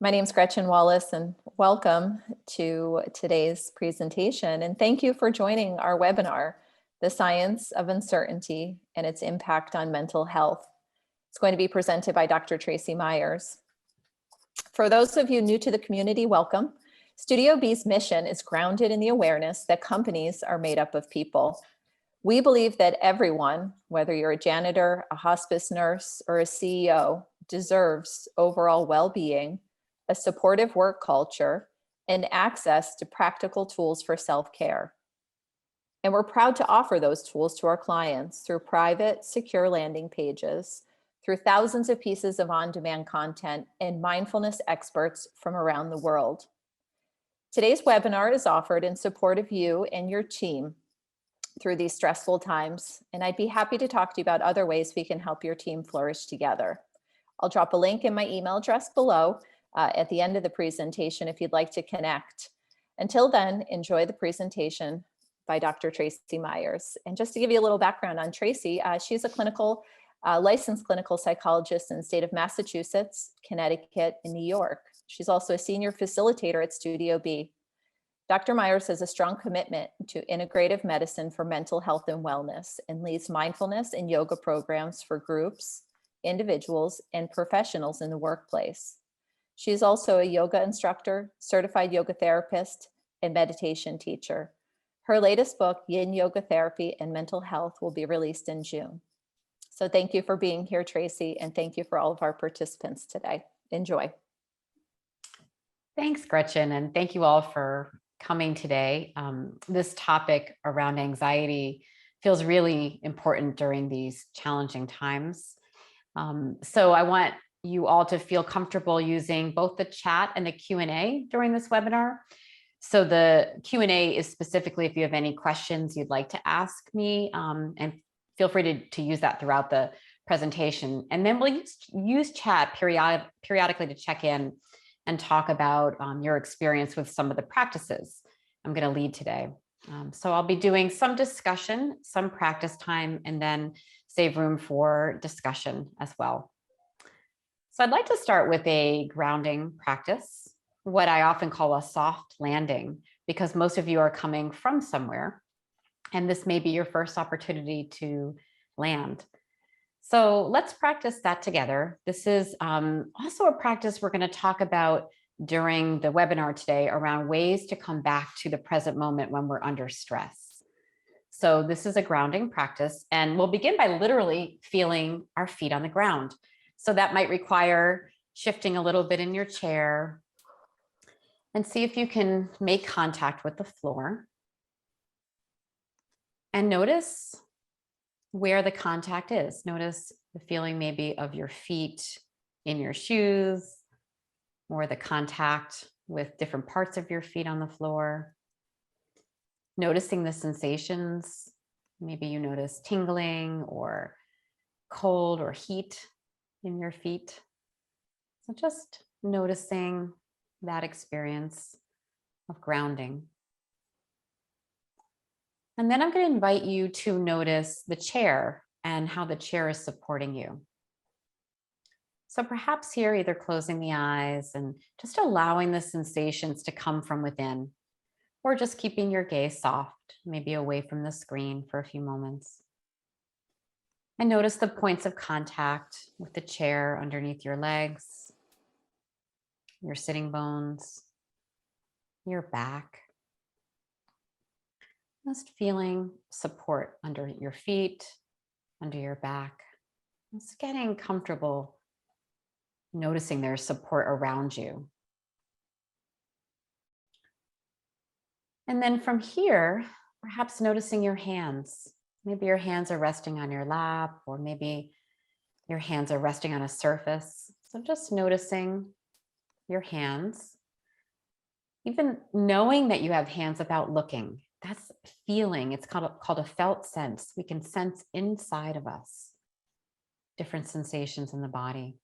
My name is Gretchen Wallace, and welcome to today's presentation. And thank you for joining our webinar, The Science of Uncertainty and Its Impact on Mental Health. It's going to be presented by Dr. Tracey Meyers. For those of you new to the community, welcome. Studio B's mission is grounded in the awareness that companies are made up of people. We believe that everyone, whether you're a janitor, a hospice nurse, or a CEO, deserves overall well-being, a supportive work culture, and access to practical tools for self-care. And we're proud to offer those tools to our clients through private, secure landing pages, through thousands of pieces of on-demand content, and mindfulness experts from around the world. Today's webinar is offered in support of you and your team through these stressful times, and I'd be happy to talk to you about other ways we can help your team flourish together. I'll drop a link in my email address below at the end of the presentation if you'd like to connect. Until then, enjoy the presentation by Dr. Tracey Meyers. And just to give you a little background on Tracey, she's a licensed clinical psychologist in the state of Massachusetts, Connecticut, and New York. She's also a senior facilitator at Studio B. Dr. Meyers has a strong commitment to integrative medicine for mental health and wellness and leads mindfulness and yoga programs for groups, individuals, and professionals in the workplace. She is also a yoga instructor, certified yoga therapist, and meditation teacher. Her latest book, Yin Yoga Therapy and Mental Health, will be released in June. So thank you for being here, Tracey, and thank you for all of our participants today. Enjoy. Thanks, Gretchen, and thank you all for coming today. This topic around anxiety feels really important during these challenging times. So I want you all to feel comfortable using both the chat and the Q&A during this webinar. So the Q&A is specifically if you have any questions you'd like to ask me, and feel free to use that throughout the presentation. And then we'll use chat periodically to check in and talk about your experience with some of the practices I'm going to lead today. So I'll be doing some discussion, some practice time, and then save room for discussion as well. So I'd like to start with a grounding practice, what I often call a soft landing, because most of you are coming from somewhere, and this may be your first opportunity to land. So let's practice that together. This is also a practice we're going to talk about during the webinar today around ways to come back to the present moment when we're under stress. So this is a grounding practice, and we'll begin by literally feeling our feet on the ground. So that might require shifting a little bit in your chair and see if you can make contact with the floor. And notice where the contact is. Notice the feeling maybe of your feet in your shoes, or the contact with different parts of your feet on the floor. Noticing the sensations. Maybe you notice tingling or cold or heat in your feet. So just noticing that experience of grounding. And then I'm going to invite you to notice the chair and how the chair is supporting you. So perhaps here, either closing the eyes and just allowing the sensations to come from within, or just keeping your gaze soft, maybe away from the screen for a few moments. And notice the points of contact with the chair underneath your legs, your sitting bones, your back. Just feeling support under your feet, under your back. Just getting comfortable noticing there's support around you. And then from here, perhaps noticing your hands. Maybe your hands are resting on your lap, or maybe your hands are resting on a surface. So just noticing your hands. Even knowing that you have hands without looking. That's feeling. It's called a felt sense. We can sense inside of us different sensations in the body.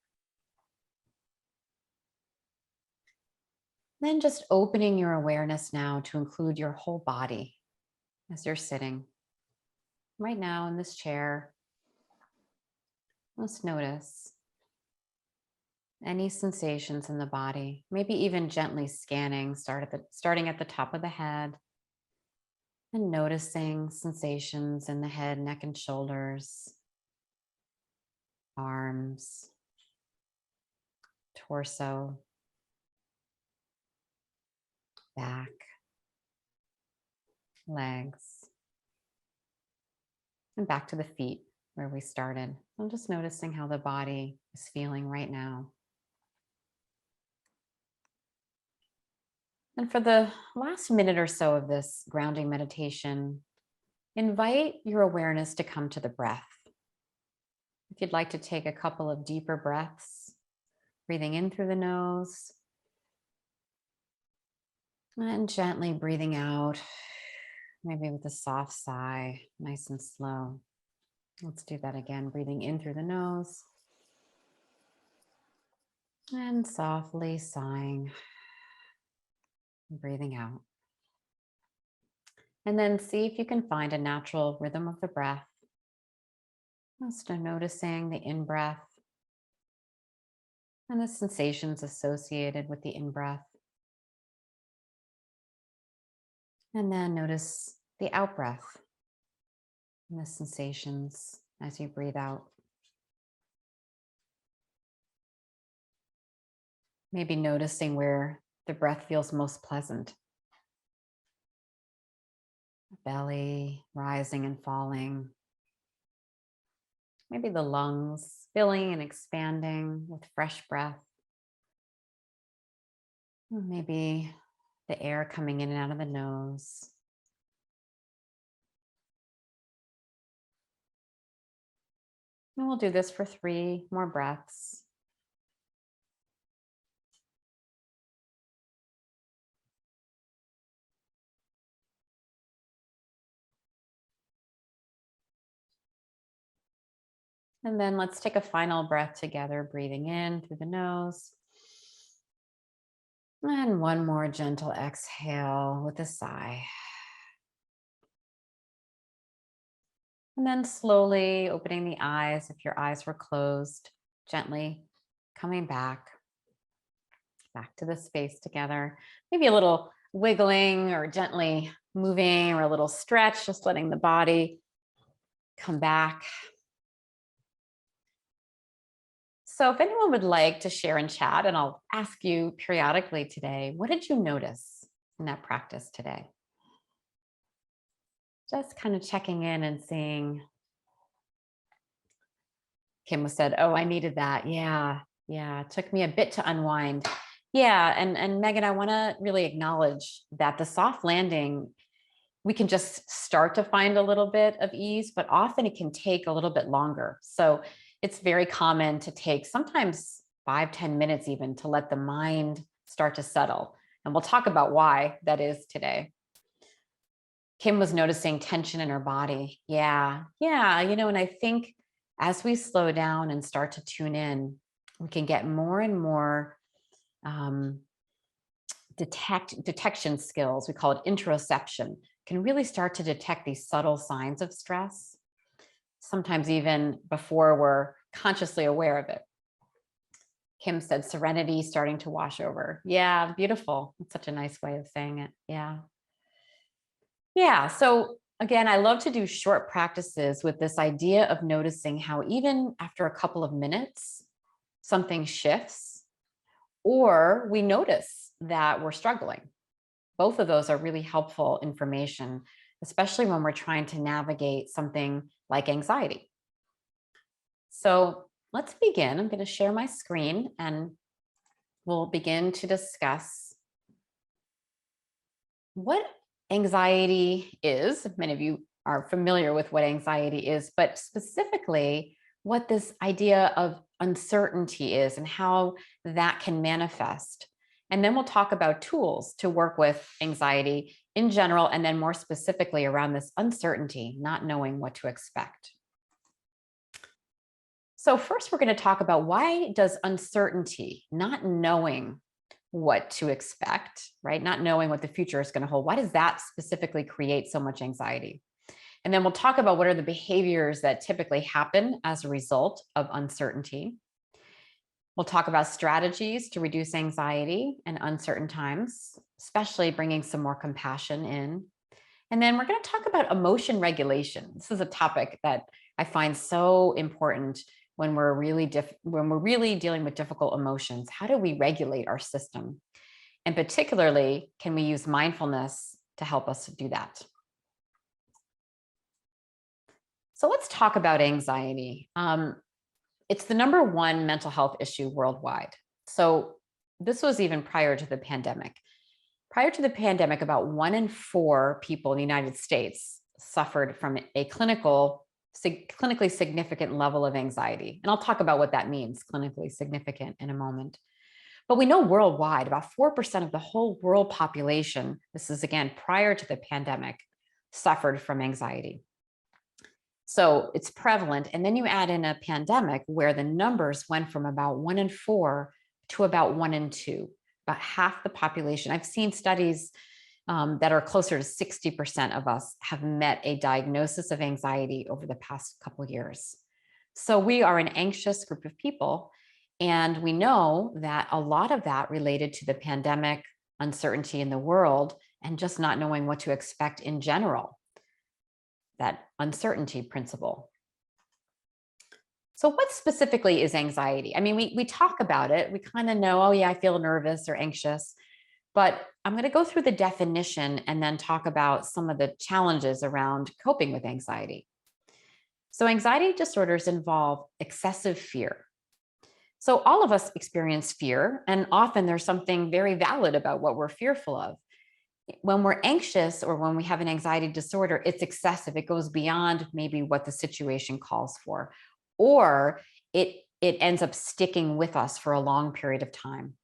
Then just opening your awareness now to include your whole body as you're sitting right now in this chair. Let's notice Any sensations in the body, maybe even gently scanning, starting at the top of the head and noticing sensations in the head, neck, and shoulders, arms, torso, back, legs, and back to the feet where we started. I'm just noticing how the body is feeling right now. And for the last minute or so of this grounding meditation, invite your awareness to come to the breath. If you'd like to take a couple of deeper breaths, breathing in through the nose and gently breathing out, maybe with a soft sigh, nice and slow. Let's do that again, breathing in through the nose and softly sighing, breathing out. And then see if you can find a natural rhythm of the breath. Just noticing the in-breath and the sensations associated with the in-breath. And then notice the out-breath and the sensations as you breathe out. Maybe noticing where the breath feels most pleasant. Belly rising and falling. Maybe the lungs filling and expanding with fresh breath. Or maybe the air coming in and out of the nose. And we'll do this for 3 more breaths. And then let's take a final breath together, breathing in through the nose. And one more gentle exhale with a sigh. And then slowly opening the eyes if your eyes were closed, gently coming back to the space together. Maybe a little wiggling or gently moving or a little stretch, just letting the body come back. So if anyone would like to share in chat, and I'll ask you periodically today, what did you notice in that practice today? Just kind of checking in and seeing. Kim said, oh, I needed that. Yeah. It took me a bit to unwind. Yeah. And Megan, I want to really acknowledge that the soft landing, we can just start to find a little bit of ease, but often it can take a little bit longer. So it's very common to take sometimes 5-10 minutes even to let the mind start to settle. And we'll talk about why that is today. Kim was noticing tension in her body. Yeah. And I think as we slow down and start to tune in, we can get more and more detection skills. We call it interoception, can really start to detect these subtle signs of stress, sometimes even before we're consciously aware of it. Kim said serenity starting to wash over. Yeah, beautiful. That's such a nice way of saying it. Yeah. So again, I love to do short practices with this idea of noticing how even after a couple of minutes, something shifts or we notice that we're struggling. Both of those are really helpful information, especially when we're trying to navigate something like anxiety. So let's begin. I'm going to share my screen and we'll begin to discuss what anxiety is. Many of you are familiar with what anxiety is, but specifically what this idea of uncertainty is and how that can manifest. And then we'll talk about tools to work with anxiety in general, and then more specifically around this uncertainty, not knowing what to expect. So first, we're going to talk about why does uncertainty, not knowing what to expect, right? Not knowing what the future is going to hold. Why does that specifically create so much anxiety? And then we'll talk about what are the behaviors that typically happen as a result of uncertainty. We'll talk about strategies to reduce anxiety in uncertain times, especially bringing some more compassion in. And then we're going to talk about emotion regulation. This is a topic that I find so important when we're really dealing with difficult emotions. How do we regulate our system? And particularly, can we use mindfulness to help us do that? So let's talk about anxiety. It's the #1 mental health issue worldwide. So this was even prior to the pandemic. Prior to the pandemic, about 1 in 4 people in the United States suffered from a clinically significant level of anxiety. And I'll talk about what that means, clinically significant, in a moment. But we know worldwide, about 4% of the whole world population, this is again prior to the pandemic, suffered from anxiety. So it's prevalent. And then you add in a pandemic where the numbers went from about 1 in 4 to about 1 in 2, about half the population. I've seen studies that are closer to 60% of us have met a diagnosis of anxiety over the past couple of years. So we are an anxious group of people. And we know that a lot of that related to the pandemic, uncertainty in the world, and just not knowing what to expect in general, that uncertainty principle. So what specifically is anxiety? I mean, we talk about it. We kind of know, oh yeah, I feel nervous or anxious, but I'm going to go through the definition and then talk about some of the challenges around coping with anxiety. So anxiety disorders involve excessive fear. So all of us experience fear, and often there's something very valid about what we're fearful of. When we're anxious or when we have an anxiety disorder, it's excessive. It goes beyond maybe what the situation calls for, or it ends up sticking with us for a long period of time.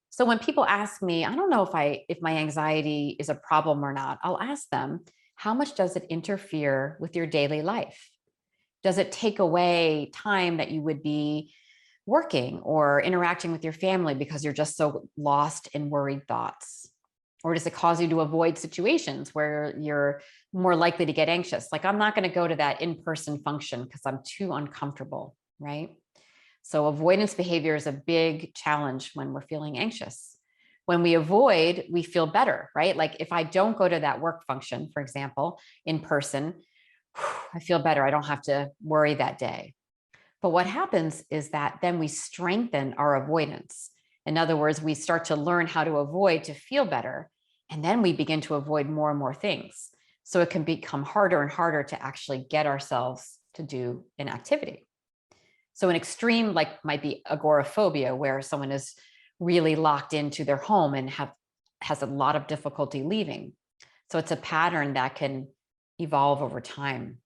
So when people ask me, I don't know if my anxiety is a problem or not, I'll ask them, how much does it interfere with your daily life? Does it take away time that you would be working or interacting with your family because you're just so lost in worried thoughts? Or does it cause you to avoid situations where you're more likely to get anxious? Like, I'm not going to go to that in-person function because I'm too uncomfortable, right? So avoidance behavior is a big challenge when we're feeling anxious. When we avoid, we feel better, right? Like if I don't go to that work function, for example, in person, I feel better. I don't have to worry that day. But what happens is that then we strengthen our avoidance. In other words, we start to learn how to avoid to feel better. And then we begin to avoid more and more things. So it can become harder and harder to actually get ourselves to do an activity. So an extreme might be agoraphobia, where someone is really locked into their home and has a lot of difficulty leaving. So it's a pattern that can evolve over time.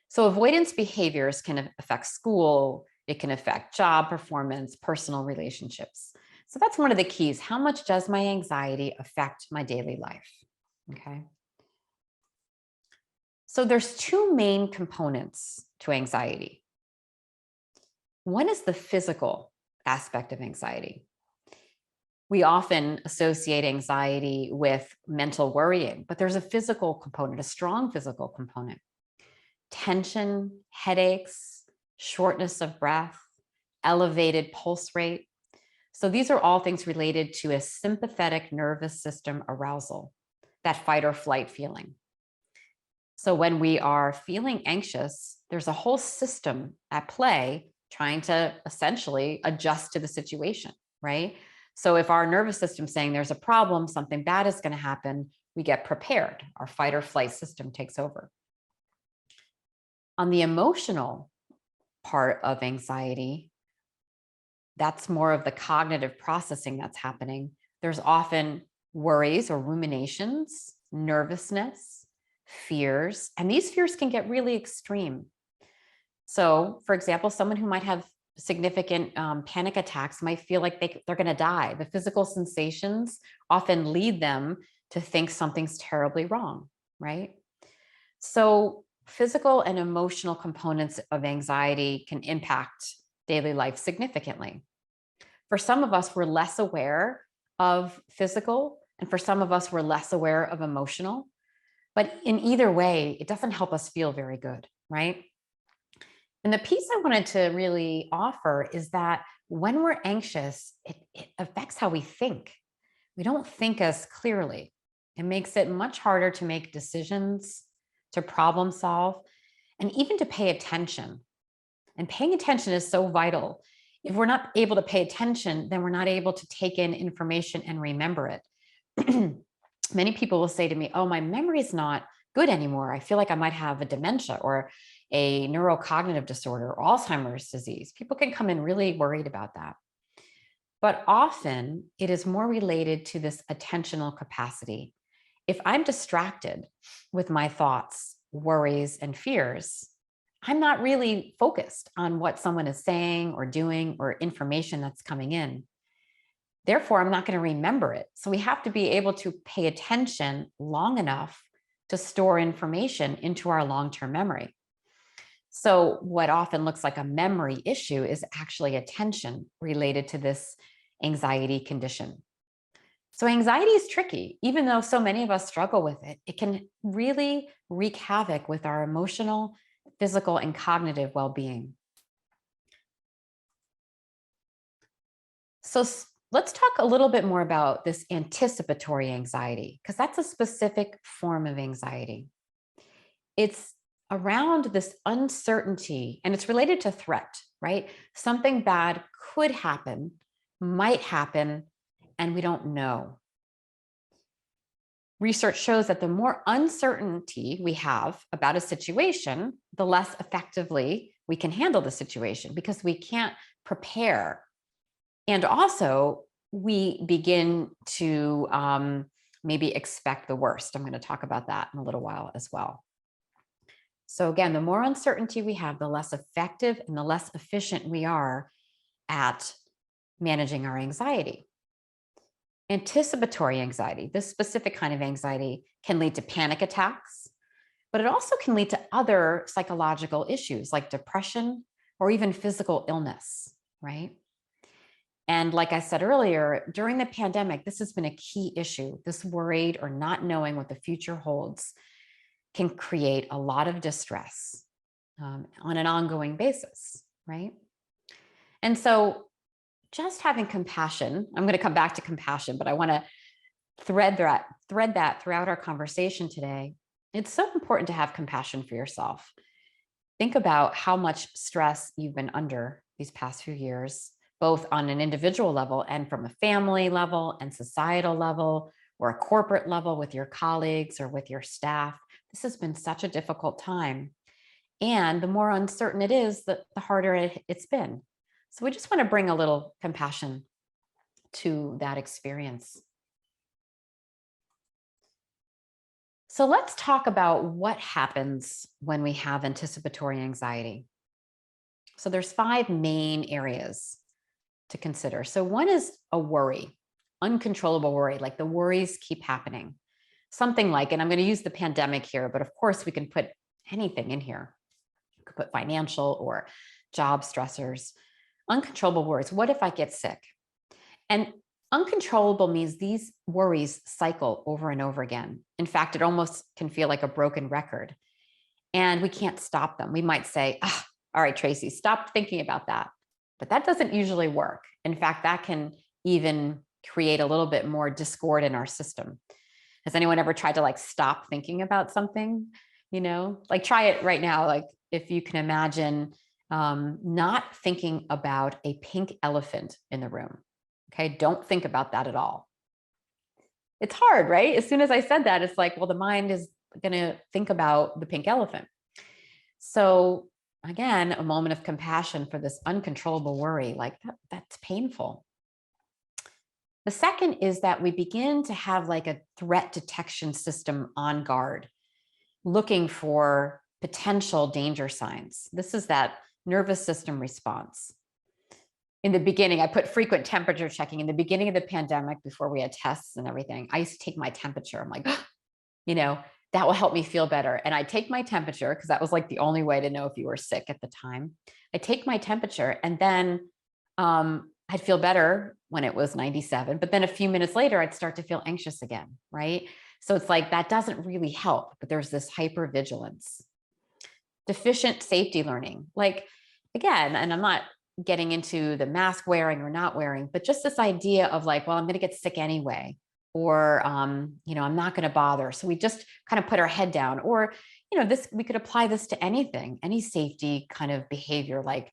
So avoidance behaviors can affect school, it can affect job performance, personal relationships. So that's one of the keys. How much does my anxiety affect my daily life? Okay. So there's 2 main components to anxiety. One is the physical aspect of anxiety. We often associate anxiety with mental worrying, but there's a physical component, a strong physical component. Tension, headaches, shortness of breath, elevated pulse rate. So these are all things related to a sympathetic nervous system arousal, that fight or flight feeling. So when we are feeling anxious, there's a whole system at play trying to essentially adjust to the situation, right? So if our nervous system is saying there's a problem, something bad is going to happen, we get prepared. Our fight or flight system takes over. On the emotional part of anxiety, that's more of the cognitive processing that's happening. There's often worries or ruminations, nervousness, fears, and these fears can get really extreme. So, for example, someone who might have significant panic attacks might feel like they're going to die. The physical sensations often lead them to think something's terribly wrong, right? So physical and emotional components of anxiety can impact daily life significantly. For some of us, we're less aware of physical, and for some of us, we're less aware of emotional. But in either way, it doesn't help us feel very good, right? And the piece I wanted to really offer is that when we're anxious, it affects how we think. We don't think as clearly. It makes it much harder to make decisions, to problem solve, and even to pay attention. And paying attention is so vital. If we're not able to pay attention, then we're not able to take in information and remember it. Many people will say to me, oh, my memory is not good anymore. I feel like I might have a dementia or a neurocognitive disorder or Alzheimer's disease. People can come in really worried about that. But often it is more related to this attentional capacity. If I'm distracted with my thoughts, worries, and fears, I'm not really focused on what someone is saying or doing or information that's coming in. Therefore, I'm not going to remember it. So we have to be able to pay attention long enough to store information into our long-term memory. So what often looks like a memory issue is actually attention related to this anxiety condition. So anxiety is tricky. Even though so many of us struggle with it, it can really wreak havoc with our emotional, physical, and cognitive well-being. So let's talk a little bit more about this anticipatory anxiety, because that's a specific form of anxiety. It's around this uncertainty, and it's related to threat, right? Something bad could happen, might happen, and we don't know. Research shows that the more uncertainty we have about a situation, the less effectively we can handle the situation because we can't prepare. And also, we begin to maybe expect the worst. I'm going to talk about that in a little while as well. So again, the more uncertainty we have, the less effective and the less efficient we are at managing our anxiety. Anticipatory anxiety, this specific kind of anxiety, can lead to panic attacks, but it also can lead to other psychological issues like depression or even physical illness, right? And like I said earlier, during the pandemic, this has been a key issue. This worried or not knowing what the future holds can create a lot of distress on an ongoing basis, right? And so just having compassion, I'm going to come back to compassion, but I want to thread that throughout our conversation today. It's so important to have compassion for yourself. Think about how much stress you've been under these past few years, both on an individual level and from a family level and societal level or a corporate level with your colleagues or with your staff. This has been such a difficult time. And the more uncertain it is, the harder it's been. So we just want to bring a little compassion to that experience. So let's talk about what happens when we have anticipatory anxiety. So there's 5 main areas to consider. So one is a worry, uncontrollable worry, like the worries keep happening. Something like, and I'm going to use the pandemic here, but of course we can put anything in here. You could put financial or job stressors. Uncontrollable worries. What if I get sick? And uncontrollable means these worries cycle over and over again. In fact, it almost can feel like a broken record. And we can't stop them. We might say, oh, all right, Tracey, stop thinking about that. But that doesn't usually work. In fact, that can even create a little bit more discord in our system. Has anyone ever tried to like stop thinking about something? You know, like try it right now. Like if you can imagine not thinking about a pink elephant in the room. Okay, don't think about that at all. It's hard, right? As soon as I said that, it's like, well, the mind is going to think about the pink elephant. So again, a moment of compassion for this uncontrollable worry, like that's painful. The second is that we begin to have like a threat detection system on guard, looking for potential danger signs. This is that nervous system response. In the beginning, I put frequent temperature checking. In the beginning of the pandemic, before we had tests and everything, I used to take my temperature. I'm like, you know, that will help me feel better. And I take my temperature because that was like the only way to know if you were sick at the time. I take my temperature and then I'd feel better when it was 97, but then a few minutes later, I'd start to feel anxious again, right? So it's like, that doesn't really help, but there's this hypervigilance. Deficient safety learning. Like again, and I'm not getting into the mask wearing or not wearing, but just this idea of like, well, I'm going to get sick anyway, or, you know, I'm not going to bother. So we just kind of put our head down, or, you know, this, we could apply this to anything, any safety kind of behavior, like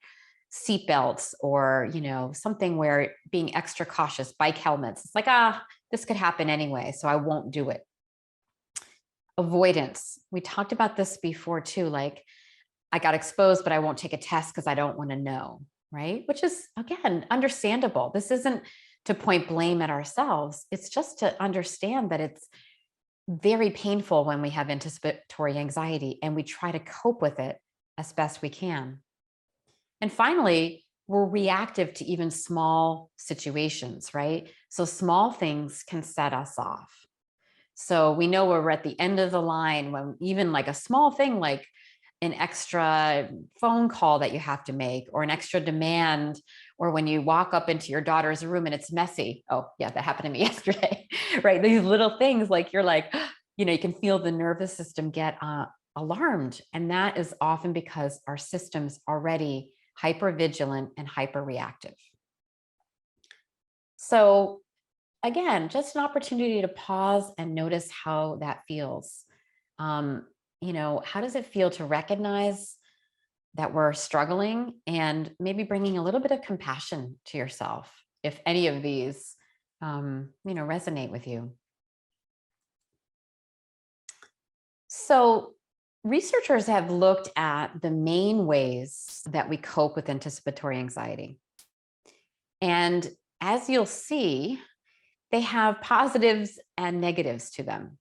seat belts, or, you know, something where being extra cautious, bike helmets. It's like, this could happen anyway, so I won't do it. Avoidance. We talked about this before too, like I got exposed, but I won't take a test because I don't want to know, right? Which is, again, understandable. This isn't to point blame at ourselves. It's just to understand that it's very painful when we have anticipatory anxiety and we try to cope with it as best we can. And finally, we're reactive to even small situations, right? So small things can set us off. So we know we're at the end of the line when even like a small thing like an extra phone call that you have to make, or an extra demand, or when you walk up into your daughter's room and it's messy. Oh yeah, that happened to me yesterday, right? These little things, like you're like, you know, you can feel the nervous system get alarmed. And that is often because our system's already hyper vigilant and hyper reactive. So again, just an opportunity to pause and notice how that feels. You know, how does it feel to recognize that we're struggling, and maybe bringing a little bit of compassion to yourself if any of these, you know, resonate with you. So researchers have looked at the main ways that we cope with anticipatory anxiety. And as you'll see, they have positives and negatives to them.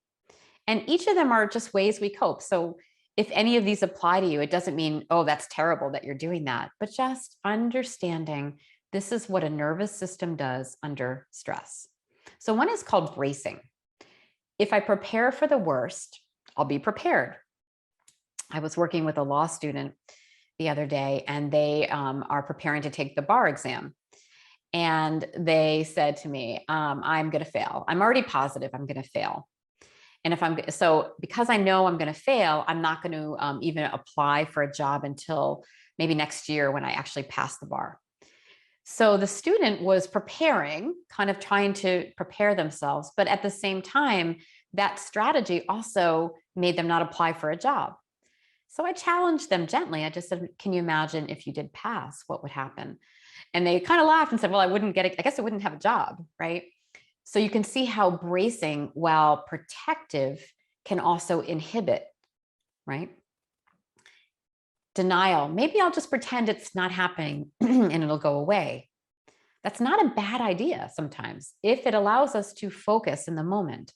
And each of them are just ways we cope. So if any of these apply to you, it doesn't mean, oh, that's terrible that you're doing that, but just understanding this is what a nervous system does under stress. So one is called bracing. If I prepare for the worst, I'll be prepared. I was working with a law student the other day, and they are preparing to take the bar exam. And they said to me, I'm going to fail. I'm already positive I'm going to fail. And because I know I'm going to fail, I'm not going to even apply for a job until maybe next year when I actually pass the bar. So the student was preparing, kind of trying to prepare themselves, but at the same time, that strategy also made them not apply for a job. So I challenged them gently. I just said, can you imagine if you did pass, what would happen? And they kind of laughed and said, well, I wouldn't get it. I guess I wouldn't have a job, right? So you can see how bracing, while protective, can also inhibit, right? Denial. Maybe I'll just pretend it's not happening and it'll go away. That's not a bad idea sometimes if it allows us to focus in the moment.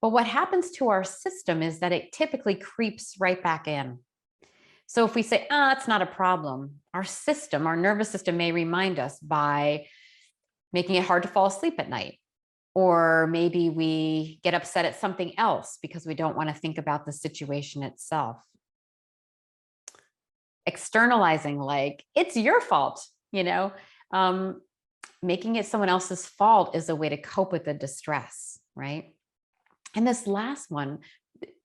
But what happens to our system is that it typically creeps right back in. So if we say, it's not a problem, our system, our nervous system may remind us by making it hard to fall asleep at night. Or maybe we get upset at something else because we don't want to think about the situation itself. Externalizing, like, it's your fault, you know, making it someone else's fault is a way to cope with the distress, right? And this last one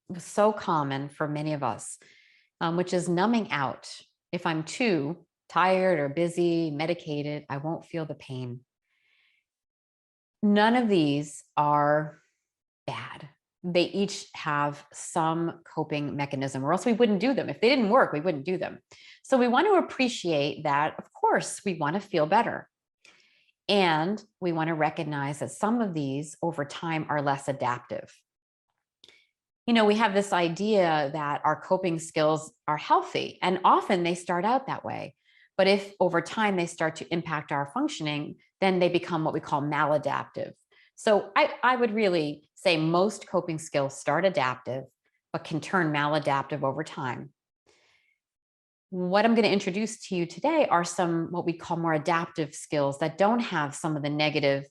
was so common for many of us, which is numbing out. If I'm too tired or busy, medicated, I won't feel the pain. None of these are bad. They each have some coping mechanism, or else we wouldn't do them. If they didn't work, we wouldn't do them. So we want to appreciate that, of course, we want to feel better. And we want to recognize that some of these over time are less adaptive. You know, we have this idea that our coping skills are healthy, and often they start out that way. But if over time they start to impact our functioning, then they become what we call maladaptive. So I would really say most coping skills start adaptive, but can turn maladaptive over time. What I'm going to introduce to you today are some what we call more adaptive skills that don't have some of the negative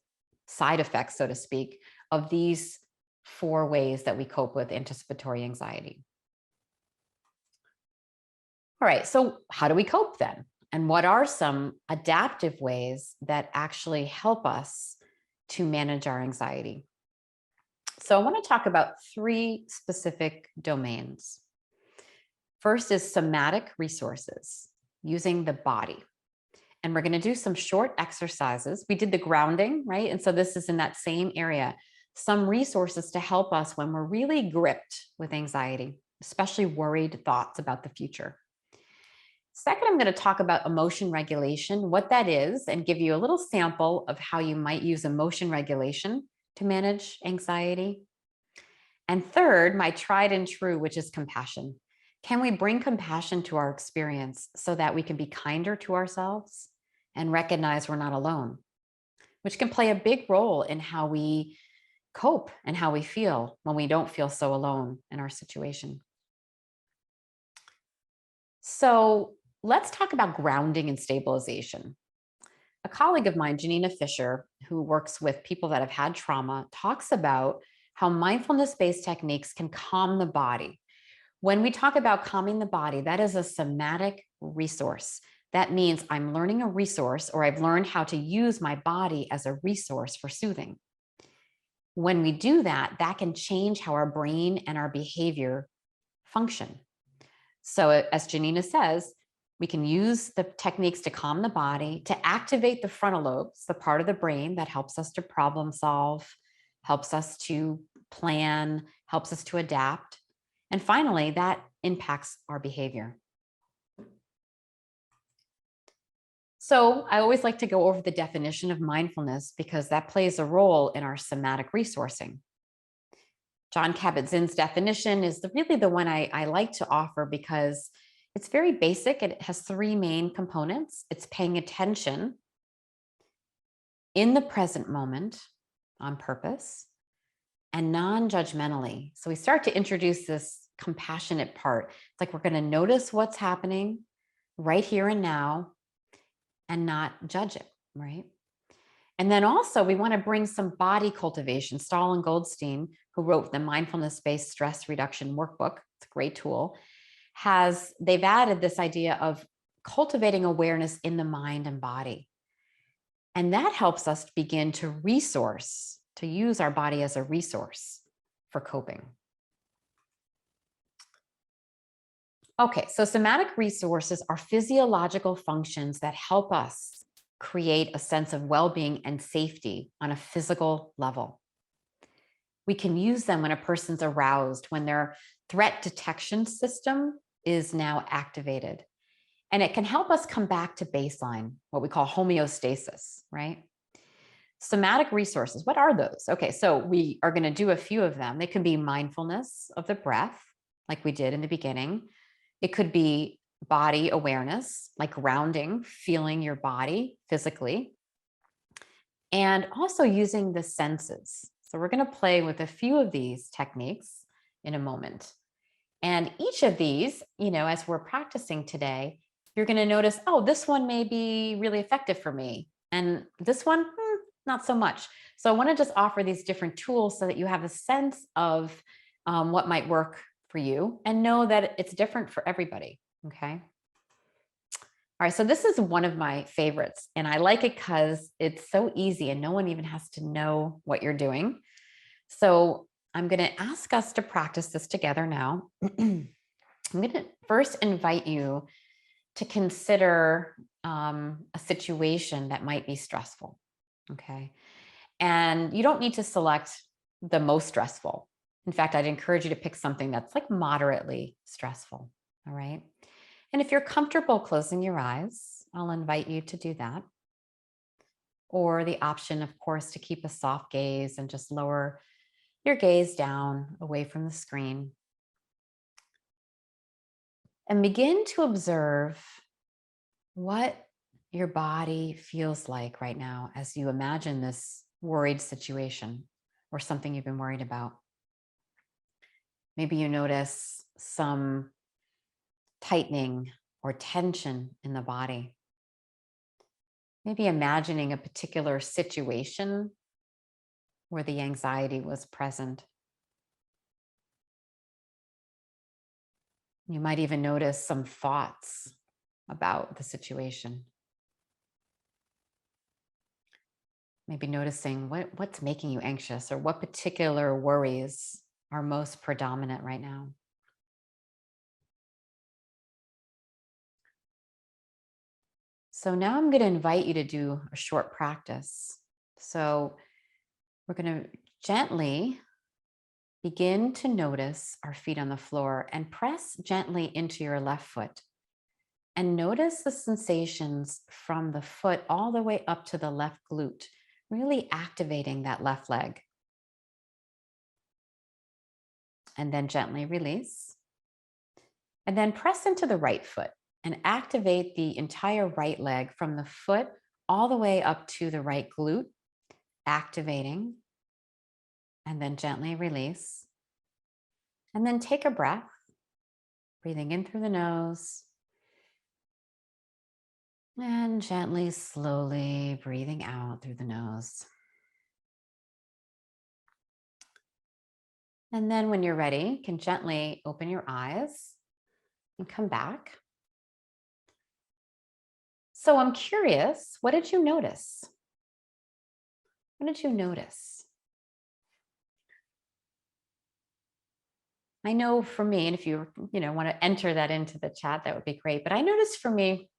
side effects, so to speak, of these 4 ways that we cope with anticipatory anxiety. All right, so how do we cope then? And what are some adaptive ways that actually help us to manage our anxiety? So I want to talk about 3 specific domains. First is somatic resources. using the body. And we're going to do some short exercises. We did the grounding, right? And so this is in that same area. Some resources to help us when we're really gripped with anxiety, especially worried thoughts about the future. Second, I'm going to talk about emotion regulation, what that is, and give you a little sample of how you might use emotion regulation to manage anxiety. And third, my tried and true, which is compassion. Can we bring compassion to our experience so that we can be kinder to ourselves and recognize we're not alone, which can play a big role in how we cope and how we feel when we don't feel so alone in our situation. So let's talk about grounding and stabilization. A colleague of mine, Janina Fisher, who works with people that have had trauma, talks about how mindfulness-based techniques can calm the body. When we talk about calming the body, that is a somatic resource. That means I'm learning a resource, or I've learned how to use my body as a resource for soothing. When we do that, that can change how our brain and our behavior function. So as Janina says, we can use the techniques to calm the body, to activate the frontal lobes, the part of the brain that helps us to problem solve, helps us to plan, helps us to adapt. And finally, that impacts our behavior. So I always like to go over the definition of mindfulness because that plays a role in our somatic resourcing. John Kabat-Zinn's definition is really the one I like to offer because it's very basic. It has three main components. It's paying attention in the present moment on purpose and non-judgmentally. So we start to introduce this compassionate part. It's like we're going to notice what's happening right here and now and not judge it, right? And then also we want to bring some body cultivation. Stahl and Goldstein, who wrote the mindfulness-based stress reduction workbook, it's a great tool, they've added this idea of cultivating awareness in the mind and body. And that helps us begin to use our body as a resource for coping. Okay, so somatic resources are physiological functions that help us create a sense of well-being and safety on a physical level. We can use them when a person's aroused, when their threat detection system is now activated. And it can help us come back to baseline, what we call homeostasis, right? Somatic resources, what are those? Okay, so we are going to do a few of them. They can be mindfulness of the breath, like we did in the beginning. It could be body awareness, like grounding, feeling your body physically, and also using the senses. So we're going to play with a few of these techniques in a moment. And each of these, as we're practicing today, you're going to notice, oh, this one may be really effective for me. And this one, not so much. So I want to just offer these different tools so that you have a sense of what might work for you and know that it's different for everybody. Okay. All right, so this is one of my favorites, and I like it because it's so easy and no one even has to know what you're doing. So I'm going to ask us to practice this together now. I'm going to first invite you to consider a situation that might be stressful, okay? And you don't need to select the most stressful. In fact, I'd encourage you to pick something that's like moderately stressful, all right? And if you're comfortable closing your eyes, I'll invite you to do that. Or the option, of course, to keep a soft gaze and just lower your gaze down away from the screen. And begin to observe what your body feels like right now as you imagine this worried situation or something you've been worried about. Maybe you notice some tightening or tension in the body. Maybe imagining a particular situation where the anxiety was present. You might even notice some thoughts about the situation. Maybe noticing what's making you anxious or what particular worries are most predominant right now. So now I'm going to invite you to do a short practice. So we're going to gently begin to notice our feet on the floor and press gently into your left foot. And notice the sensations from the foot all the way up to the left glute, really activating that left leg. And then gently release. And then press into the right foot and activate the entire right leg from the foot all the way up to the right glute, activating. And then gently release. And then take a breath, breathing in through the nose. And gently, slowly breathing out through the nose. And then when you're ready, you can gently open your eyes and come back. So I'm curious, what did you notice? What did you notice? I know for me, and if you want to enter that into the chat, that would be great. But I noticed for me,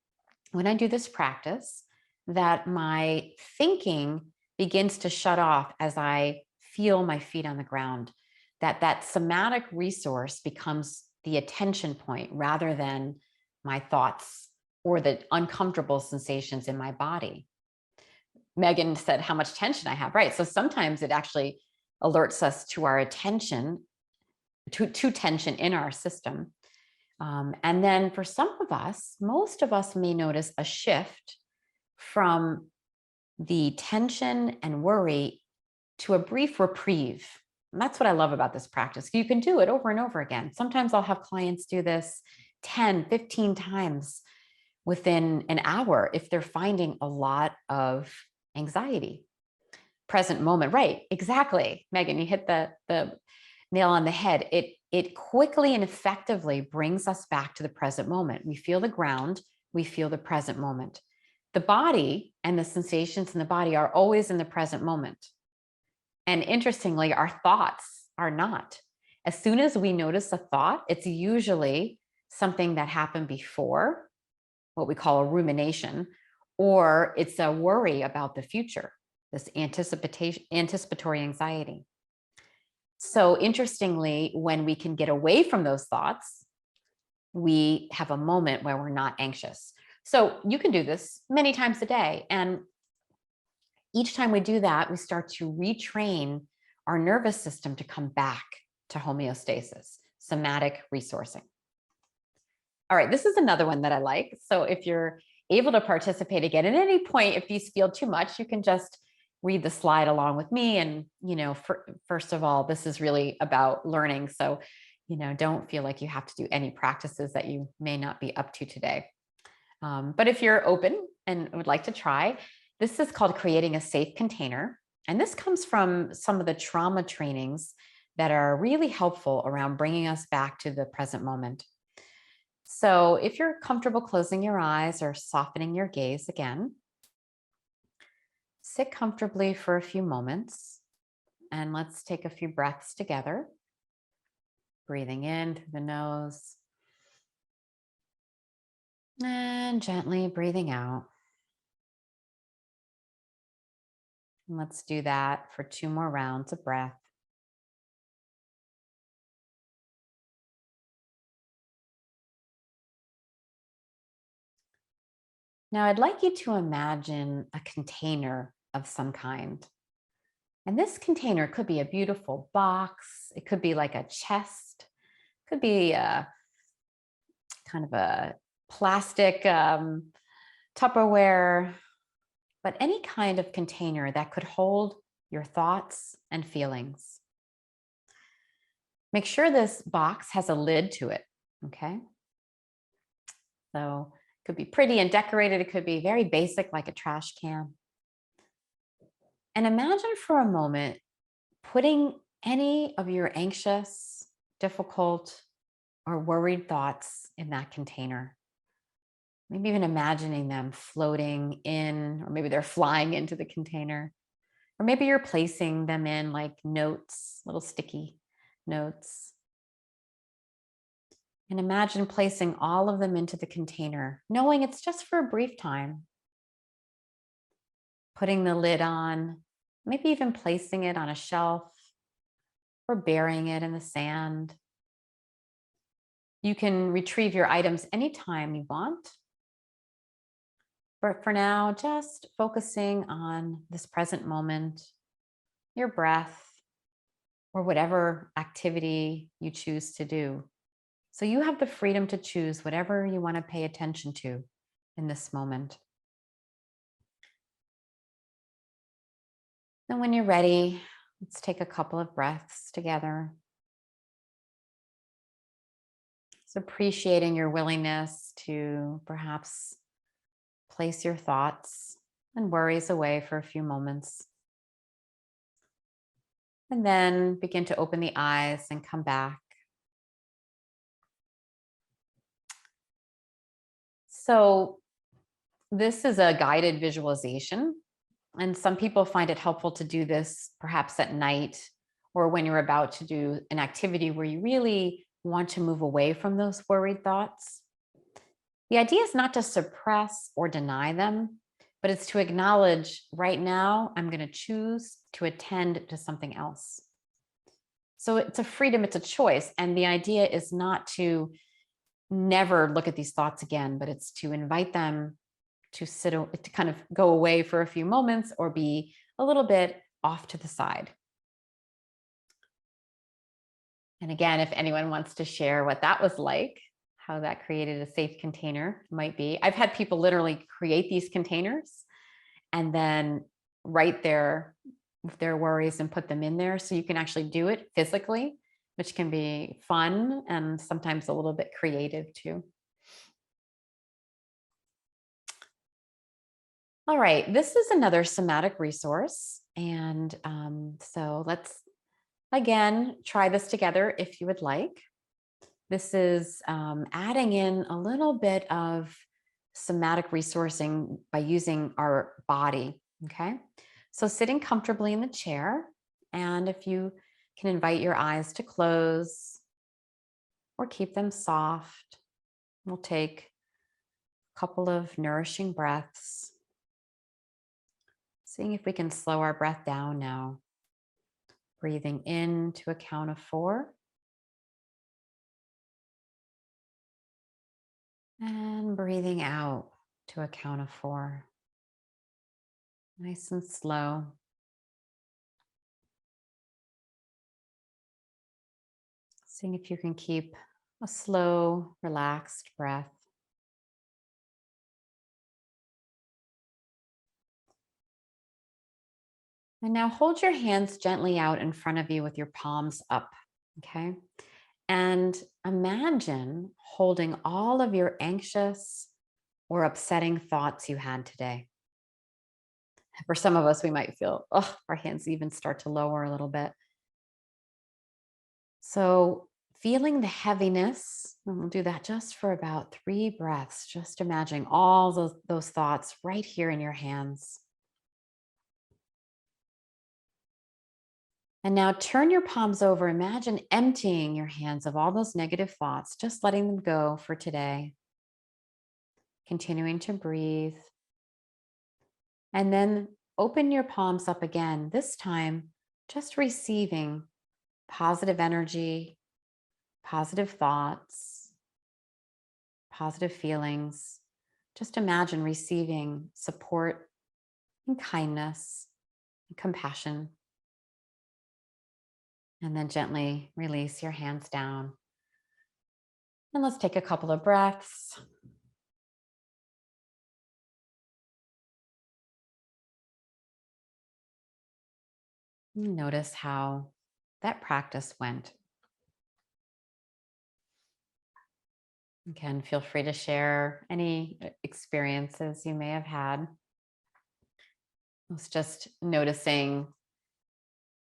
when I do this practice, that my thinking begins to shut off as I feel my feet on the ground, that somatic resource becomes the attention point rather than my thoughts or the uncomfortable sensations in my body. Megan said how much tension I have, right? So sometimes it actually alerts us to our attention, to tension in our system. And then for some of us, most of us may notice a shift from the tension and worry to a brief reprieve. And that's what I love about this practice. You can do it over and over again. Sometimes I'll have clients do this 10, 15 times within an hour if they're finding a lot of anxiety. Present moment, right? Exactly. Megan, you hit the nail on the head. It quickly and effectively brings us back to the present moment. We feel the ground, we feel the present moment. The body and the sensations in the body are always in the present moment. And interestingly, our thoughts are not. As soon as we notice a thought, it's usually something that happened before, what we call a rumination, or it's a worry about the future, this anticipatory anxiety. So interestingly, when we can get away from those thoughts, we have a moment where we're not anxious. So you can do this many times a day. And each time we do that, we start to retrain our nervous system to come back to homeostasis, somatic resourcing. All right, this is another one that I like. So if you're able to participate again, at any point, if these feel too much, you can just read the slide along with me. And, first of all, this is really about learning. So, don't feel like you have to do any practices that you may not be up to today. But if you're open and would like to try, this is called creating a safe container. And this comes from some of the trauma trainings that are really helpful around bringing us back to the present moment. So if you're comfortable closing your eyes or softening your gaze again, sit comfortably for a few moments and let's take a few breaths together. Breathing in through the nose and gently breathing out. And let's do that for 2 more rounds of breath. Now, I'd like you to imagine a container of some kind. And this container could be a beautiful box. It could be like a chest. It could be a kind of a plastic Tupperware, but any kind of container that could hold your thoughts and feelings. Make sure this box has a lid to it, okay? So it could be pretty and decorated. It could be very basic, like a trash can. And imagine for a moment putting any of your anxious, difficult, or worried thoughts in that container. Maybe even imagining them floating in, or maybe they're flying into the container. Or maybe you're placing them in like notes, little sticky notes. And imagine placing all of them into the container, knowing it's just for a brief time. putting the lid on, maybe even placing it on a shelf or burying it in the sand. You can retrieve your items anytime you want. But for now, just focusing on this present moment, your breath, or whatever activity you choose to do. So you have the freedom to choose whatever you want to pay attention to in this moment. And when you're ready, let's take a couple of breaths together. So appreciating your willingness to perhaps place your thoughts and worries away for a few moments. And then begin to open the eyes and come back. So this is a guided visualization, and some people find it helpful to do this perhaps at night or when you're about to do an activity where you really want to move away from those worried thoughts. The idea is not to suppress or deny them, but it's to acknowledge right now, I'm going to choose to attend to something else. So it's a freedom, it's a choice. And the idea is not to never look at these thoughts again, but it's to invite them to to kind of go away for a few moments or be a little bit off to the side. And again, if anyone wants to share what that was like, how that created a safe container might be. I've had people literally create these containers and then write their worries and put them in there. So you can actually do it physically, which can be fun and sometimes a little bit creative too. All right, this is another somatic resource. And so let's, again, try this together if you would like. This is adding in a little bit of somatic resourcing by using our body, okay? So sitting comfortably in the chair, and if you can invite your eyes to close or keep them soft, we'll take a couple of nourishing breaths. Seeing if we can slow our breath down now. Breathing in to a count of 4. And breathing out to a count of 4. Nice and slow. Seeing if you can keep a slow, relaxed breath. And now hold your hands gently out in front of you with your palms up, okay? And imagine holding all of your anxious or upsetting thoughts you had today. For some of us, we might feel, oh, our hands even start to lower a little bit. So feeling the heaviness, and we'll do that just for about 3 breaths, just imagining all those thoughts right here in your hands. And now turn your palms over. Imagine emptying your hands of all those negative thoughts, just letting them go for today. Continuing to breathe. And then open your palms up again, this time just receiving positive energy, positive thoughts, positive feelings. Just imagine receiving support and kindness and compassion. And then gently release your hands down. And let's take a couple of breaths. Notice how that practice went. Again, feel free to share any experiences you may have had. I was just noticing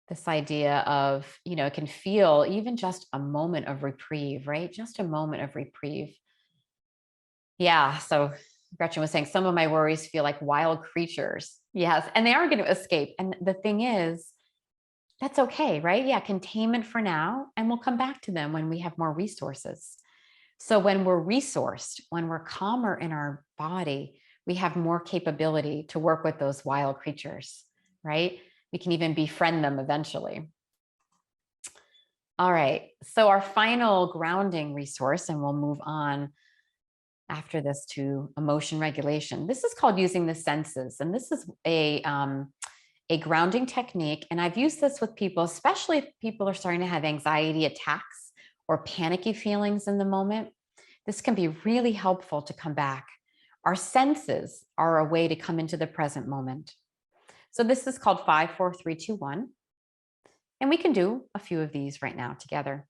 this idea of, it can feel even just a moment of reprieve, right? Just a moment of reprieve. Yeah. So Gretchen was saying some of my worries feel like wild creatures. Yes. And they are going to escape. And the thing is, that's okay, right? Yeah. Containment for now. And we'll come back to them when we have more resources. So when we're resourced, when we're calmer in our body, we have more capability to work with those wild creatures, right? We can even befriend them eventually. All right, so our final grounding resource, and we'll move on after this to emotion regulation. This is called using the senses, and this is a grounding technique. And I've used this with people, especially if people are starting to have anxiety attacks or panicky feelings in the moment. This can be really helpful to come back. Our senses are a way to come into the present moment. So this is called 5, 4, 3, 2, 1. And we can do a few of these right now together.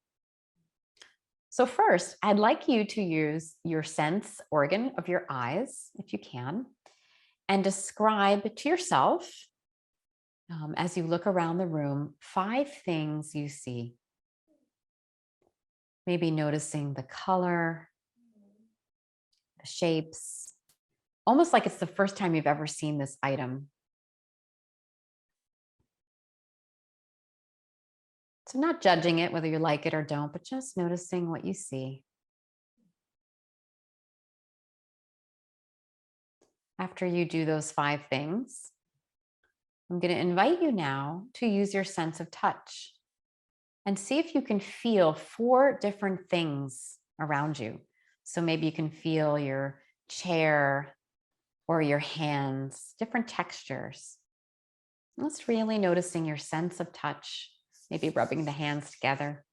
So first, I'd like you to use your sense organ of your eyes, if you can, and describe to yourself, as you look around the room, 5 things you see. Maybe noticing the color, the shapes, almost like it's the first time you've ever seen this item. So not judging it, whether you like it or don't, but just noticing what you see. After you do those 5 things, I'm going to invite you now to use your sense of touch and see if you can feel 4 different things around you. So maybe you can feel your chair or your hands, different textures. Just really noticing your sense of touch, maybe rubbing the hands together.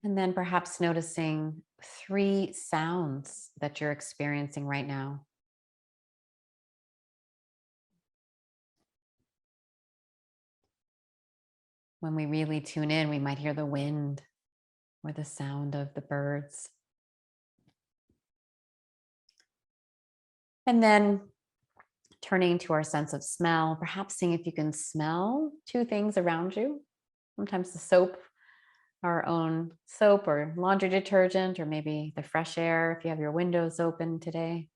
And then perhaps noticing 3 sounds that you're experiencing right now. When we really tune in, we might hear the wind or the sound of the birds. And then turning to our sense of smell, perhaps seeing if you can smell 2 things around you. Sometimes the soap, our own soap or laundry detergent, or maybe the fresh air if you have your windows open today.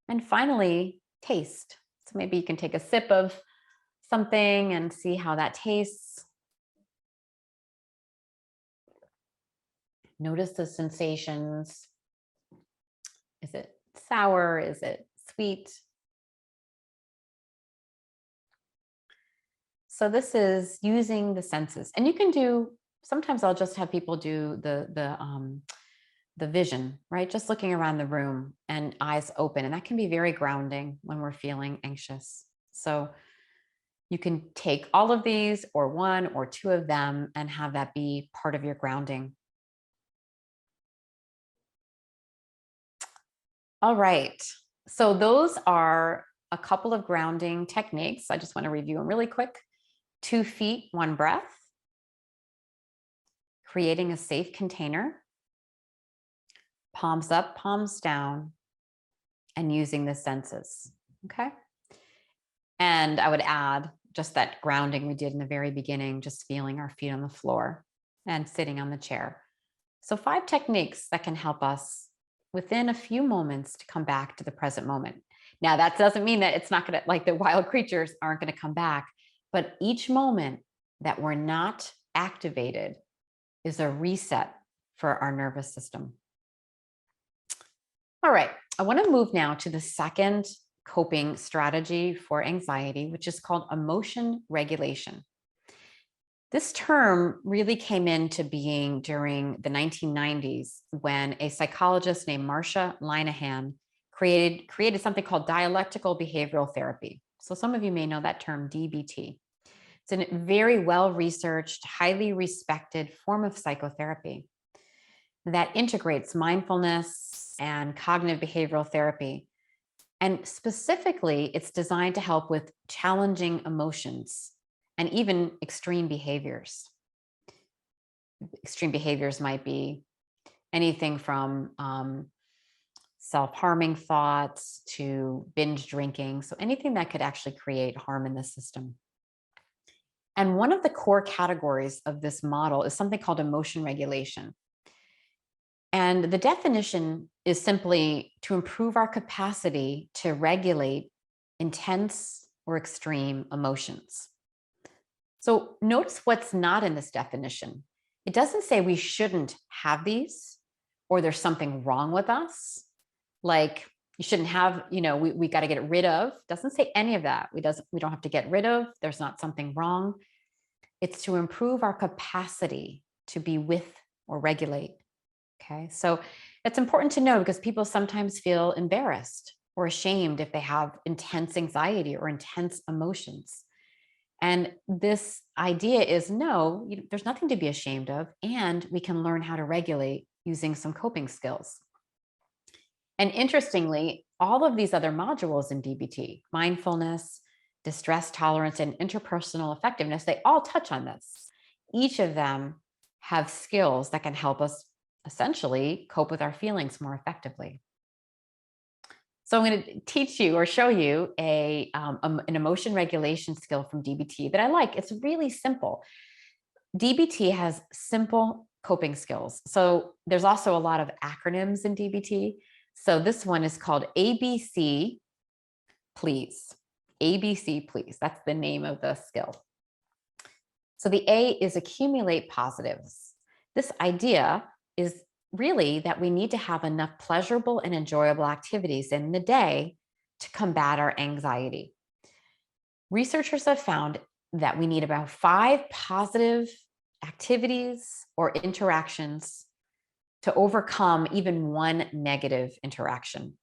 And finally, taste. So maybe you can take a sip of something and see how that tastes. Notice the sensations. Is it sour? Is it sweet? So this is using the senses. And you can do, sometimes I'll just have people do the vision, right? Just looking around the room and eyes open. And that can be very grounding when we're feeling anxious. So you can take all of these or 1 or 2 of them and have that be part of your grounding. All right. So those are a couple of grounding techniques. I just want to review them really quick. 2 feet, 1 breath. Creating a safe container. Palms up, palms down, and using the senses. Okay. And I would add just that grounding we did in the very beginning, just feeling our feet on the floor and sitting on the chair. So 5 techniques that can help us within a few moments to come back to the present moment. Now, that doesn't mean that it's not going to, like the wild creatures aren't going to come back, but each moment that we're not activated is a reset for our nervous system. All right, I want to move now to the second coping strategy for anxiety, which is called emotion regulation. This term really came into being during the 1990s when a psychologist named Marsha Linehan created something called dialectical behavioral therapy. So some of you may know that term, DBT. It's a very well-researched, highly respected form of psychotherapy that integrates mindfulness and cognitive behavioral therapy. And specifically, it's designed to help with challenging emotions and even extreme behaviors. Extreme behaviors might be anything from self-harming thoughts to binge drinking. So anything that could actually create harm in the system. And one of the core categories of this model is something called emotion regulation. And the definition is simply to improve our capacity to regulate intense or extreme emotions. So notice what's not in this definition. It doesn't say we shouldn't have these or there's something wrong with us. Like you shouldn't have, we got to get rid of. Doesn't say any of that. We don't have to get rid of. There's not something wrong. It's to improve our capacity to be with or regulate. Okay. So it's important to know because people sometimes feel embarrassed or ashamed if they have intense anxiety or intense emotions. And this idea is no, there's nothing to be ashamed of, and we can learn how to regulate using some coping skills. And interestingly, all of these other modules in DBT, mindfulness, distress tolerance, and interpersonal effectiveness, they all touch on this. Each of them have skills that can help us essentially cope with our feelings more effectively. So I'm going to teach you or show you an emotion regulation skill from DBT that I like. It's really simple. DBT has simple coping skills. So there's also a lot of acronyms in DBT. So this one is called ABC, please. ABC, please. That's the name of the skill. So the A is accumulate positives. This idea is really that we need to have enough pleasurable and enjoyable activities in the day to combat our anxiety. Researchers have found that we need about 5 positive activities or interactions to overcome even one negative interaction.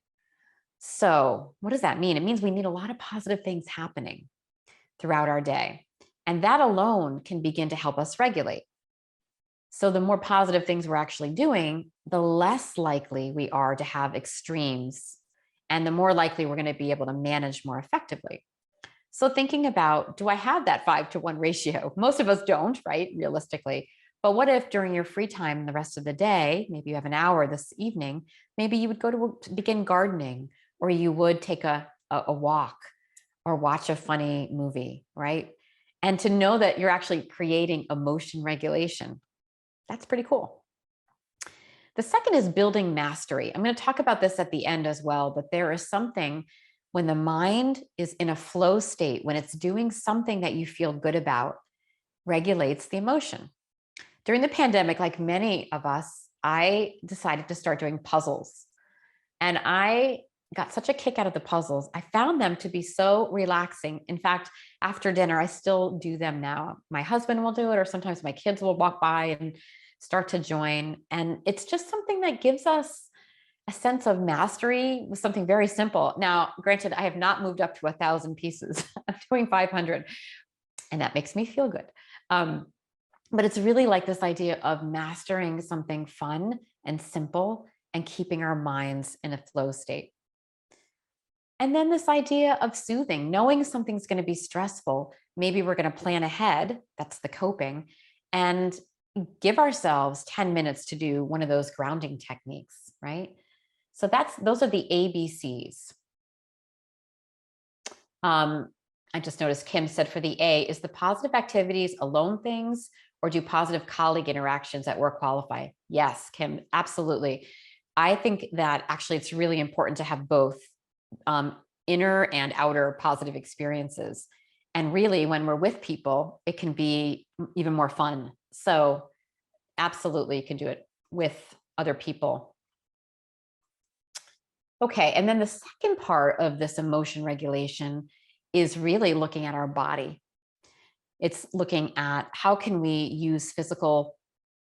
So what does that mean? It means we need a lot of positive things happening throughout our day. And that alone can begin to help us regulate. So the more positive things we're actually doing, the less likely we are to have extremes, and the more likely we're going to be able to manage more effectively. So thinking about, do I have that 5-to-1 ratio? Most of us don't, right? Realistically. But what if during your free time the rest of the day, maybe you have an hour this evening, maybe you would go to begin gardening, or you would take a walk or watch a funny movie, right? And to know that you're actually creating emotion regulation. That's pretty cool. The second is building mastery. I'm going to talk about this at the end as well, but there is something when the mind is in a flow state, when it's doing something that you feel good about, regulates the emotion. During the pandemic, like many of us, I decided to start doing puzzles. And I got such a kick out of the puzzles. I found them to be so relaxing. In fact, after dinner, I still do them now. My husband will do it, or sometimes my kids will walk by and start to join. And it's just something that gives us a sense of mastery with something very simple. Now, granted, I have not moved up to 1,000 pieces. I'm doing 500, and that makes me feel good. But it's really like this idea of mastering something fun and simple and keeping our minds in a flow state. And then this idea of soothing, knowing something's going to be stressful. Maybe we're going to plan ahead. That's the coping, and give ourselves 10 minutes to do one of those grounding techniques, right? So those are the ABCs. I just noticed Kim said for the A, is the positive activities alone things, or do positive colleague interactions at work qualify? Yes, Kim, absolutely. I think that actually it's really important to have both inner and outer positive experiences. And really, when we're with people, it can be even more fun. So absolutely, you can do it with other people. Okay, and then the second part of this emotion regulation is really looking at our body. It's looking at how can we use physical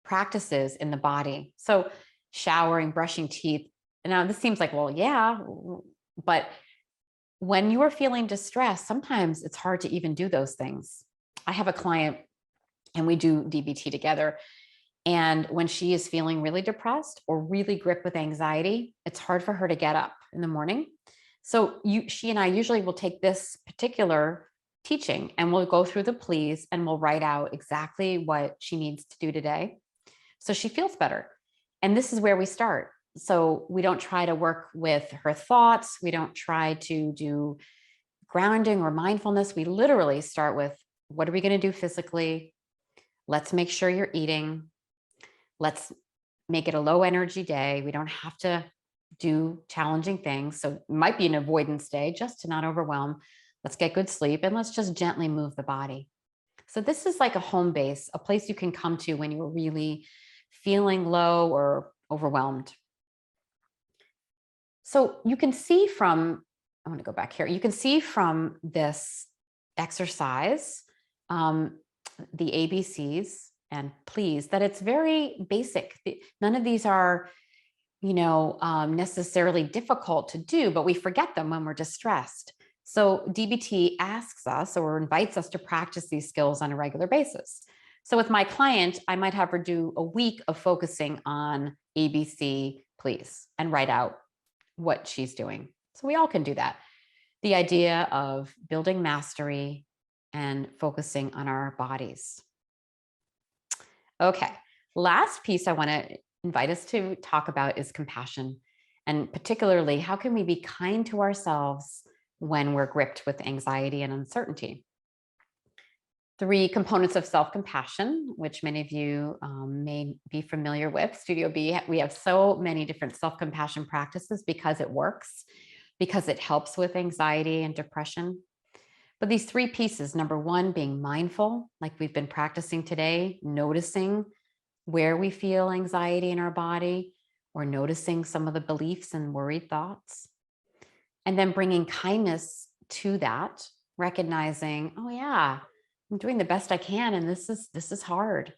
practices in the body. So showering, brushing teeth. Now this seems like, well, yeah, but when you are feeling distressed, sometimes it's hard to even do those things. I have a client and we do DBT together. And when she is feeling really depressed or really gripped with anxiety, it's hard for her to get up in the morning. So she and I usually will take this particular teaching and we'll go through the pleas and we'll write out exactly what she needs to do today so she feels better. And this is where we start. So we don't try to work with her thoughts. We don't try to do grounding or mindfulness. We literally start with, what are we going to do physically? Let's make sure you're eating. Let's make it a low energy day. We don't have to do challenging things. So it might be an avoidance day just to not overwhelm. Let's get good sleep and let's just gently move the body. So this is like a home base, a place you can come to when you're really feeling low or overwhelmed. So you can see from, I'm going to go back here. You can see from this exercise, um, the ABCs and please, that it's very basic. None of these are, necessarily difficult to do, but we forget them when we're distressed. So DBT asks us or invites us to practice these skills on a regular basis. So with my client, I might have her do a week of focusing on ABC, please, and write out what she's doing. So we all can do that. The idea of building mastery and focusing on our bodies. Okay, last piece I want to invite us to talk about is compassion. And particularly, how can we be kind to ourselves when we're gripped with anxiety and uncertainty? 3 components of self-compassion, which many of you may be familiar with. Studio B, we have so many different self-compassion practices because it works, because it helps with anxiety and depression. But these 3 pieces, number 1, being mindful, like we've been practicing today, noticing where we feel anxiety in our body, or noticing some of the beliefs and worried thoughts. And then bringing kindness to that, recognizing, oh yeah, I'm doing the best I can, and this is hard.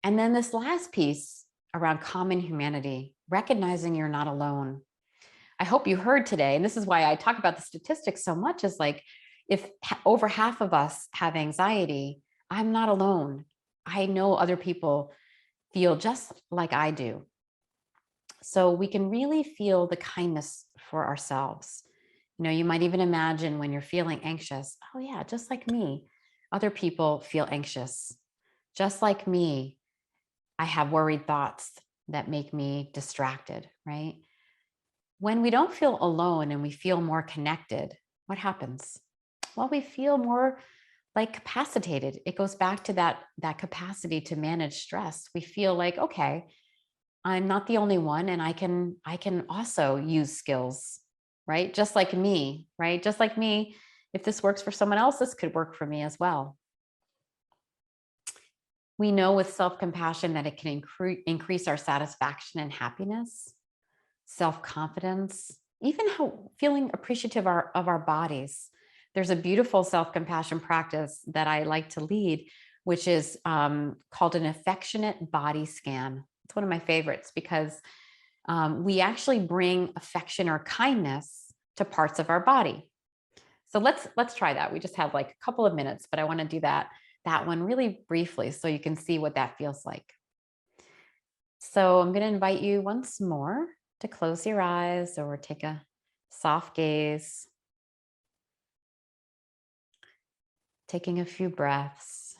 And then this last piece around common humanity, recognizing you're not alone. I hope you heard today, and this is why I talk about the statistics so much, is like, if over half of us have anxiety, I'm not alone. I know other people feel just like I do. So we can really feel the kindness for ourselves. You might even imagine when you're feeling anxious, oh yeah, just like me, other people feel anxious. Just like me, I have worried thoughts that make me distracted, right? When we don't feel alone and we feel more connected, what happens? Well, we feel more like capacitated. It goes back to that capacity to manage stress. We feel like, okay, I'm not the only one, and I can also use skills, right? Just like me, right? Just like me, if this works for someone else, this could work for me as well. We know with self-compassion that it can increase our satisfaction and happiness, self-confidence, even how feeling appreciative of our bodies. There's a beautiful self-compassion practice that I like to lead, which is called an affectionate body scan. It's one of my favorites because we actually bring affection or kindness to parts of our body. So let's try that. We just have like a couple of minutes, but I want to do that one really briefly so you can see what that feels like. So I'm going to invite you once more to close your eyes or take a soft gaze, taking a few breaths.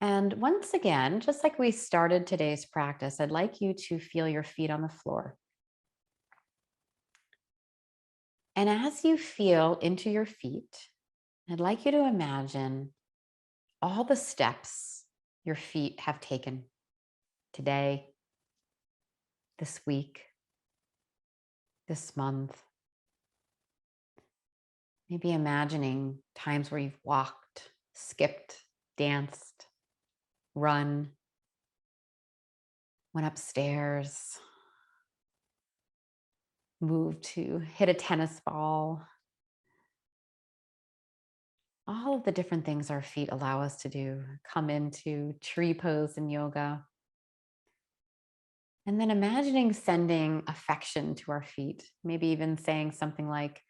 And once again, just like we started today's practice, I'd like you to feel your feet on the floor. And as you feel into your feet, I'd like you to imagine all the steps your feet have taken today, this week, this month. Maybe imagining times where you've walked, skipped, danced, run, went upstairs, moved to hit a tennis ball. All of the different things our feet allow us to do, come into tree pose in yoga. And then imagining sending affection to our feet, maybe even saying something like,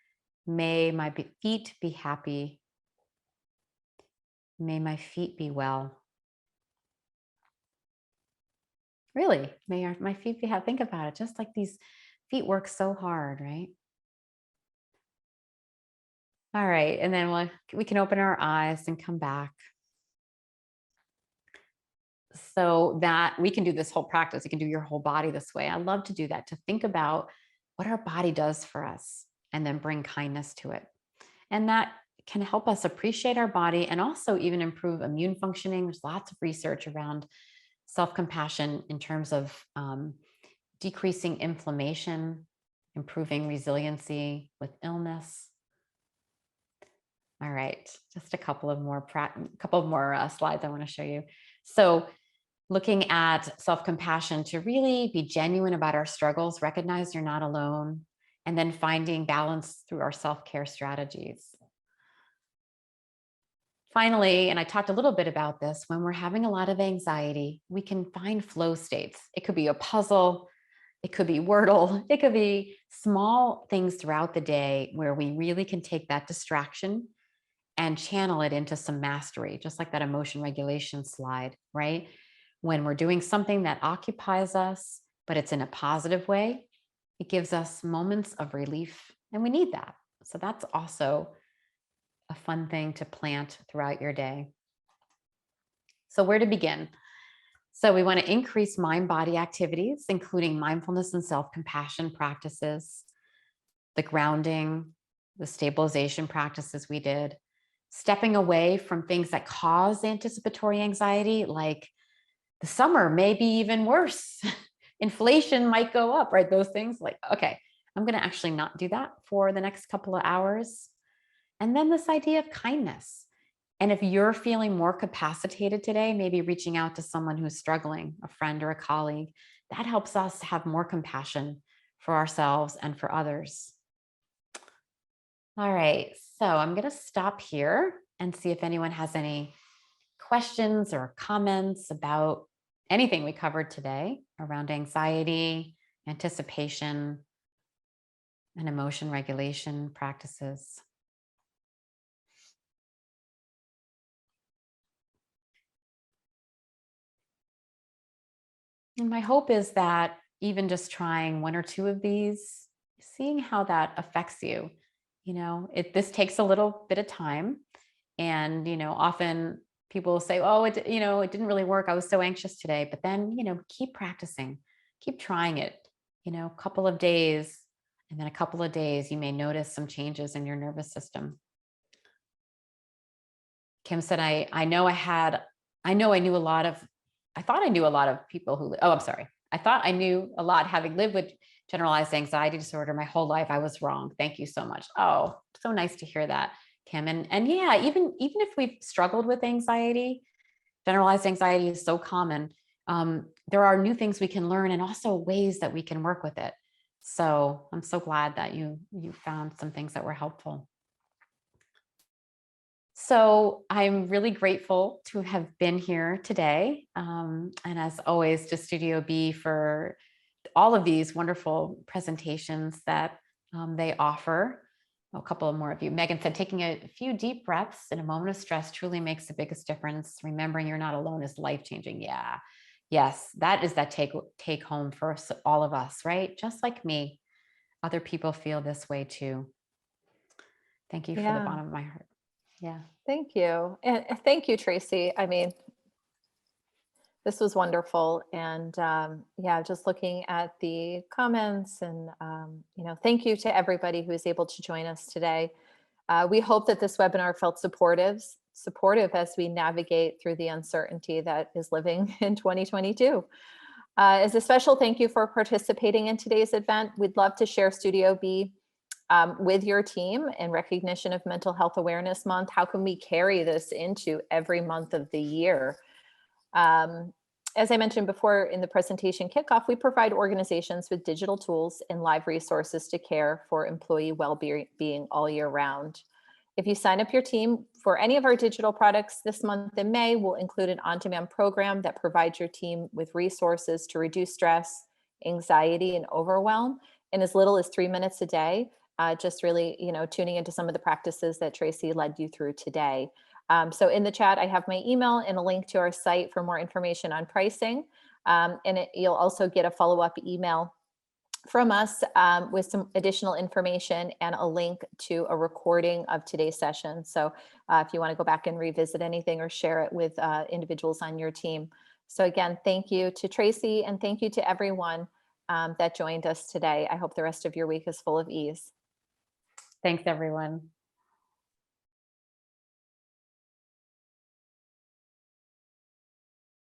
may my feet be happy. May my feet be well. Really, may my feet be happy. Think about it, just like these feet work so hard, right? All right, and then we can open our eyes and come back. So that we can do this whole practice. You can do your whole body this way. I love to do that, to think about what our body does for us and then bring kindness to it. And that can help us appreciate our body and also even improve immune functioning. There's lots of research around self-compassion in terms of decreasing inflammation, improving resiliency with illness. All right, just a couple of more slides I want to show you. So looking at self-compassion, to really be genuine about our struggles, recognize you're not alone, and then finding balance through our self-care strategies. Finally, and I talked a little bit about this, when we're having a lot of anxiety, we can find flow states. It could be a puzzle, it could be Wordle, it could be small things throughout the day where we really can take that distraction and channel it into some mastery, just like that emotion regulation slide, right? When we're doing something that occupies us, but it's in a positive way, it gives us moments of relief, and we need that. So that's also a fun thing to plant throughout your day. So where to begin? So we want to increase mind-body activities, including mindfulness and self-compassion practices, the grounding, the stabilization practices we did, stepping away from things that cause anticipatory anxiety, like the summer may be even worse. Inflation might go up, right? Those things like, okay, I'm going to actually not do that for the next couple of hours. And then this idea of kindness. And if you're feeling more capacitated today, maybe reaching out to someone who's struggling, a friend or a colleague, that helps us have more compassion for ourselves and for others. All right, so I'm going to stop here and see if anyone has any questions or comments about anything we covered today around anxiety, anticipation, and emotion regulation practices. And my hope is that even just trying one or two of these, seeing how that affects you, this takes a little bit of time. And, often people will say, oh, it didn't really work. I was so anxious today. But then, keep practicing, keep trying it, a couple of days. And then a couple of days, you may notice some changes in your nervous system. Kim said, I thought I knew a lot of people who, oh, I'm sorry. I thought I knew a lot having lived with generalized anxiety disorder my whole life. I was wrong. Thank you so much. Oh, so nice to hear that, Kim. And yeah, even if we've struggled with anxiety, generalized anxiety is so common. There are new things we can learn and also ways that we can work with it. So I'm so glad that you found some things that were helpful. So I'm really grateful to have been here today. And as always, to Studio B for all of these wonderful presentations that they offer. A couple more of you. Megan said, taking a few deep breaths in a moment of stress truly makes the biggest difference. Remembering you're not alone is life-changing. Yeah. Yes, that is that take home for all of us, right? Just like me, other people feel this way too. Thank you from the bottom of my heart. Yeah. Thank you. And thank you, Tracey. I mean, this was wonderful. And yeah, just looking at the comments and, thank you to everybody who is able to join us today. We hope that this webinar felt supportive as we navigate through the uncertainty that is living in 2022. As a special thank you for participating in today's event, we'd love to share Studio B with your team in recognition of Mental Health Awareness Month. How can we carry this into every month of the year? As I mentioned before in the presentation kickoff, we provide organizations with digital tools and live resources to care for employee well-being all year round. If you sign up your team for any of our digital products this month in May, we'll include an on-demand program that provides your team with resources to reduce stress, anxiety, and overwhelm in as little as 3 minutes a day. Just really, tuning into some of the practices that Tracey led you through today. So in the chat, I have my email and a link to our site for more information on pricing. You'll also get a follow-up email from us with some additional information and a link to a recording of today's session. So if you want to go back and revisit anything or share it with individuals on your team. So again, thank you to Tracey and thank you to everyone that joined us today. I hope the rest of your week is full of ease. Thanks, everyone.